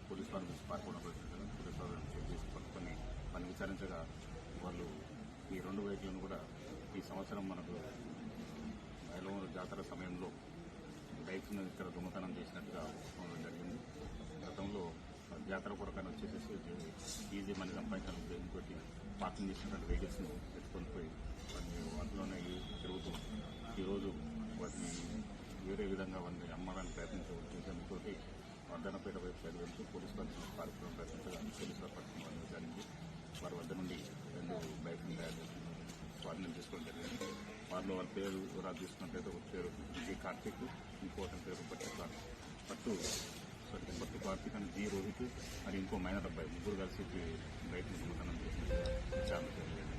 Police వారు పాల్గొనడం పరిస్థితుల్లో పోలీసు వారు చెక్ చేసి పట్టుకొని వాళ్ళు విచారించగా వాళ్ళు ఈ 2 వెహికల్ను కూడా ఈ సంవత్సరం మనకు మైలవరం జాతర సమయంలో బైక్ను ఇక్కడ దొంగతనం చేసినట్టుగా చెప్పడం జరిగింది. గతంలో జాతర కొరకని వచ్చేసేసి ఈజీ మనీ సంపాదించాలని ఉద్దేశంతో పార్కింగ్ చేసినటువంటి వెహికల్స్ను ఎత్తుకొని పోయి వాటిలోనే తిరుగుతూ ఈరోజు వాటిని వేరే విధంగా వాటిని అమ్మడానికి ప్రయత్నించే ఉద్దేశంతో వర్ధనపేట వైపు వెళ్తూ పోలీసు వారిని పాల్గొనడం ప్రయత్నించగా పోలీసు వారు పట్టుకోవడం జరిగింది. వారి వద్ద నుండి 2 బైక్ను తయారు చేసి స్వాధీనం చేసుకోవడం జరిగింది. వారిలో వాళ్ళ పేరు వివరాలు తీసుకున్నట్లయితే ఒక పేరు జి కార్తిక్, ఇంకోటి పేరు పట్టు కార్తిక్ అని జి రోహిత్, మరి ఇంకో మైనర్ అబ్బాయి, ముగ్గురు కలిసి బైక్ను దొంగతనం చేసినట్టుగా విచారణ జరిగింది.